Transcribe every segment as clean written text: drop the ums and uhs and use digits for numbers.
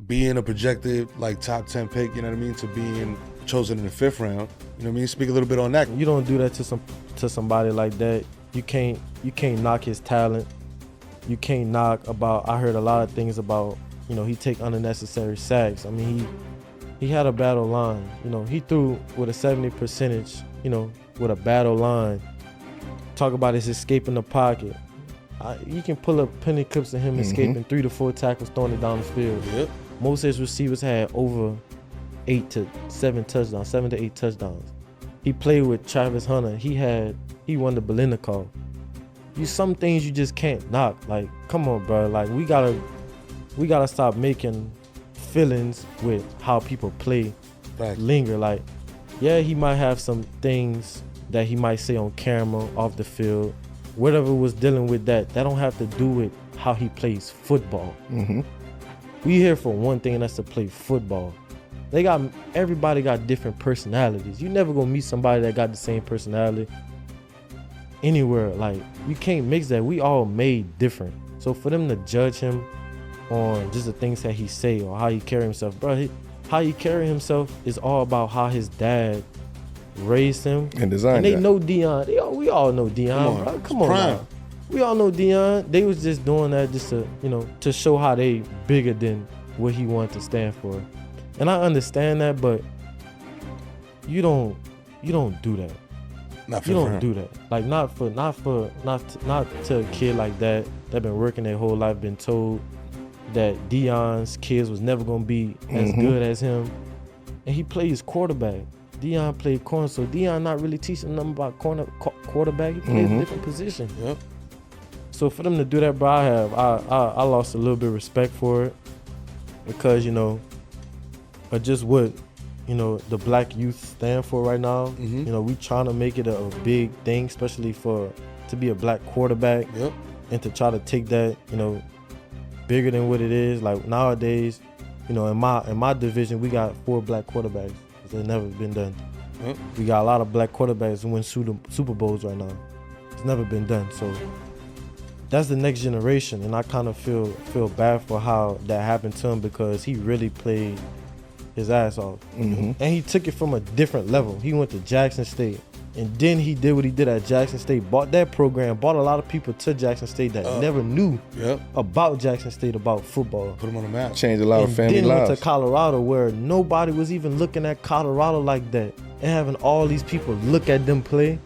being a projected like top 10 pick, you know what I mean, to being chosen in the 5th round. You know what I mean? Speak a little bit on that. You don't do that to somebody like that. You can't knock his talent. You can't knock about. I heard a lot of things about, you know, he take unnecessary sacks. I mean, he had a battle line. You know, he threw with a 70%, you know, with a battle line. Talk about his escape in the pocket. You can pull up plenty clips of him escaping 3 to 4 tackles, throwing it down the field. Yep. Most of his receivers had over 7 to 8 touchdowns. He played with Travis Hunter. He won the Belinicall. Some things you just can't knock. Like, come on, bro. Like, we gotta stop making feelings with how people play linger. Like, yeah, he might have some things that he might say on camera, off the field. Whatever was dealing with that don't have to do with how he plays football. We here for one thing, and that's to play football. Everybody got different personalities. You never gonna meet somebody that got the same personality anywhere. Like, you can't mix that. We all made different. So for them to judge him on just the things that he say or how he carry himself, bro, how he carry himself is all about how his dad raised him and designed. And they know Deion. We all know Deion, bro. Come on, now. We all know Deion. They was just doing that just to, you know, to show how they bigger than what he wanted to stand for. And I understand that, but you don't do that. You don't do that. Like, not to a kid like that been working their whole life, been told that Deion's kids was never gonna be as good as him, and he plays quarterback. Deion played corner, so Deion not really teaching them about quarterback. He plays a different position. Yep. So for them to do that, bro, I lost a little bit of respect for it, because, you know, just what, you know, the black youth stand for right now. You know, we trying to make it a big thing, especially to be a black quarterback. Yep. And to try to take that, you know, bigger than what it is. Like, nowadays, you know, in my division, we got 4 black quarterbacks. It's never been done. Yep. We got a lot of black quarterbacks who win Super Bowls right now. It's never been done. So that's the next generation, and I kind of feel bad for how that happened to him, because he really played his ass off. And he took it from a different level. He went to Jackson State, and then he did what he did at Jackson State, bought that program, brought a lot of people to Jackson State that never knew about Jackson State, about football. Put them on the map. Changed a lot of family lives. Then went to Colorado, where nobody was even looking at Colorado like that, and having all these people look at them play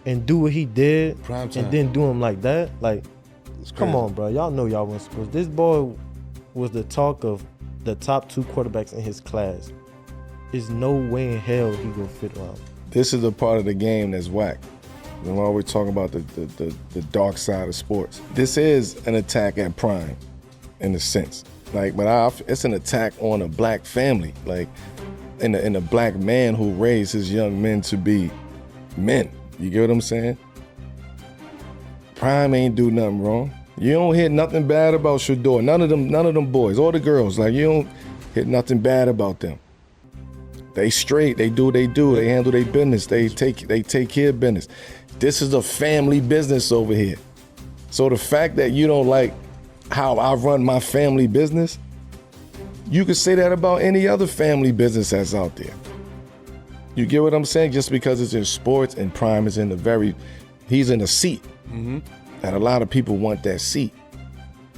and do what he did, and then do him like that. Like, come on, bro. Y'all know y'all win sports. This boy was the talk of the top 2 quarterbacks in his class. There's no way in hell he gonna fit around. This is a part of the game that's whack. We're always talking about the dark side of sports. This is an attack at Prime, in a sense. Like, but it's an attack on a black family, like, in a black man who raised his young men to be men. You get what I'm saying? Prime ain't do nothing wrong. You don't hear nothing bad about Shedeur. None of them boys, all the girls. Like, you don't hear nothing bad about them. They straight. They do what they do. They handle their business. They take care of business. This is a family business over here. So the fact that you don't like how I run my family business, you could say that about any other family business that's out there. You get what I'm saying? Just because it's in sports and Prime is he's in a seat. And a lot of people want that seat.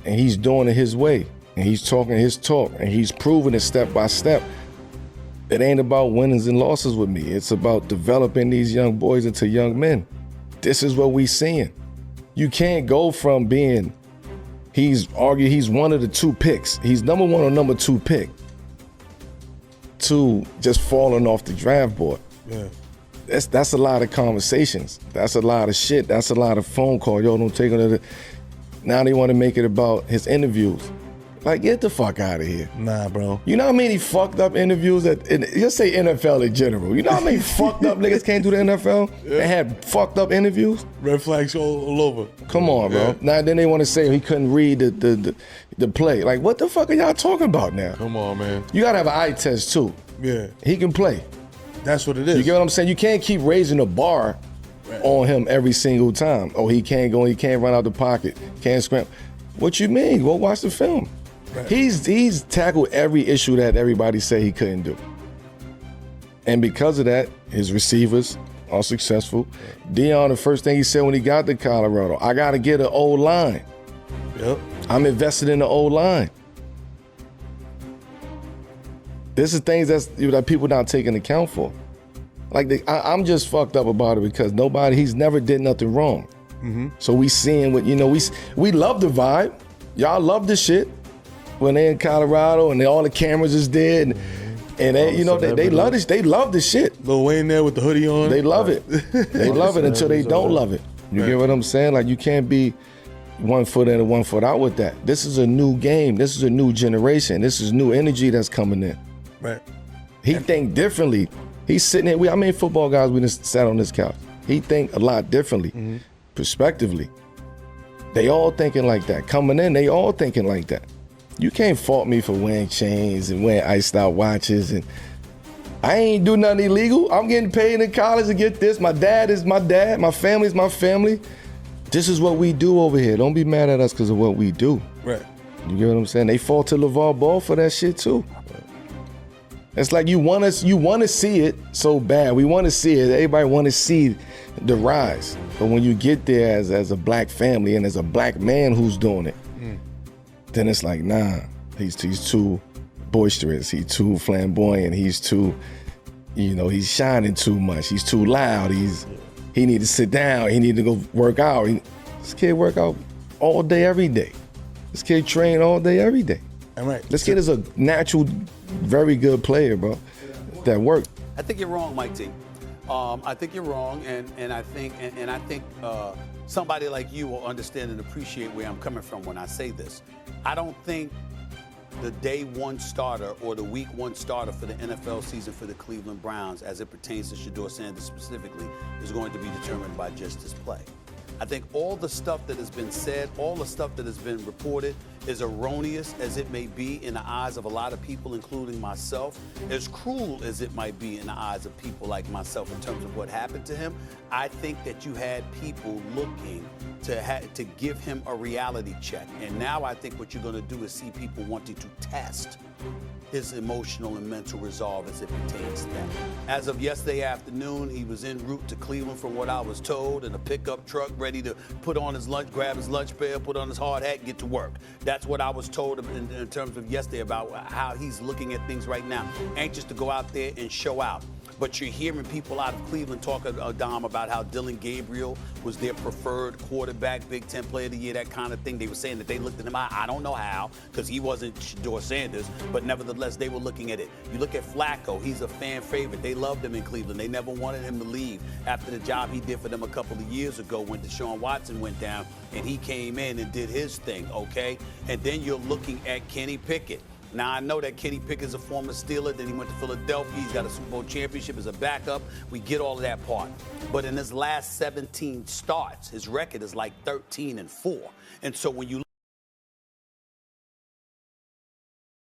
And he's doing it his way. And he's talking his talk. And he's proving it step by step. It ain't about winnings and losses with me. It's about developing these young boys into young men. This is what we seeing. You can't go from being, he's one of the 2 picks. He's number 1 or number 2 pick, to just falling off the draft board. Yeah. That's a lot of conversations. That's a lot of shit. That's a lot of phone calls. Yo, don't take it. Now they want to make it about his interviews. Like, get the fuck out of here. Nah, bro. You know how many fucked up interviews just say NFL in general. You know how many fucked up niggas came to the NFL and had fucked up interviews? Red flags all over. Come on, bro. Now then they want to say he couldn't read the play. Like, what the fuck are y'all talking about now? Come on, man. You gotta have an eye test too. Yeah. He can play. That's what it is. You get what I'm saying? You can't keep raising the bar on him every single time. Oh, he can't go, he can't run out the pocket, can't scramble. What you mean? Go watch the film. Right. He's tackled every issue that everybody said he couldn't do. And because of that, his receivers are successful. Deion, the first thing he said when he got to Colorado, I got to get an O-line. Yep. I'm invested in the O-line. This is things that people not taking account for. Like I'm just fucked up about it because he's never did nothing wrong. Mm-hmm. So we seeing what, we love the vibe. Y'all love the shit when they in Colorado and all the cameras is dead. And they love this. They love the shit. Lil Wayne there with the hoodie on. They love it. They love it until they don't love it. You get what I'm saying? Like, you can't be 1 foot in and 1 foot out with that. This is a new game. This is a new generation. This is new energy that's coming in. Right. He think differently. He's sitting here. How many football guys we just sat on this couch? He think a lot differently, prospectively. They all thinking like that. Coming in, they all thinking like that. You can't fault me for wearing chains and wearing iced out watches. And I ain't do nothing illegal. I'm getting paid in college to get this. My dad is my dad. My family's my family. This is what we do over here. Don't be mad at us because of what we do. Right. You get what I'm saying? They fall to LeVar Ball for that shit too. It's like you want to see it so bad. We want to see it. Everybody want to see the rise. But when you get there as a black family and as a black man who's doing it, then it's like, nah, he's too boisterous. He's too flamboyant. He's too, he's shining too much. He's too loud. He need to sit down. He need to go work out. This kid work out all day, every day. This kid train all day, every day. All right. This kid is a natural, very good player, bro. That worked. I think you're wrong, Mike T. I think you're wrong, and I think somebody like you will understand and appreciate where I'm coming from when I say this. I don't think the day one starter or the week one starter for the NFL season for the Cleveland Browns, as it pertains to Shedeur Sanders specifically, is going to be determined by just his play. I think all the stuff that has been said, all the stuff that has been reported, as erroneous as it may be in the eyes of a lot of people, including myself, as cruel as it might be in the eyes of people like myself in terms of what happened to him, I think that you had people looking to give him a reality check. And now I think what you're going to do is see people wanting to test his emotional and mental resolve as it pertains to that. As of yesterday afternoon, he was en route to Cleveland from what I was told, in a pickup truck ready to put on his lunch, grab his lunch pail, put on his hard hat, get to work. That's what I was told in terms of yesterday about how he's looking at things right now. Anxious to go out there and show out. But you're hearing people out of Cleveland talk, Dom, about how Dillon Gabriel was their preferred quarterback, Big Ten Player of the Year, that kind of thing. They were saying that they looked at him. I don't know how, because he wasn't Shedeur Sanders, but nevertheless, they were looking at it. You look at Flacco, he's a fan favorite. They loved him in Cleveland. They never wanted him to leave after the job he did for them a couple of years ago when Deshaun Watson went down and he came in and did his thing, okay? And then you're looking at Kenny Pickett. Now, I know that Kenny Pickett's a former Steeler, then he went to Philadelphia, he's got a Super Bowl championship as a backup. We get all of that part. But in his last 17 starts, his record is like 13-4. And so when you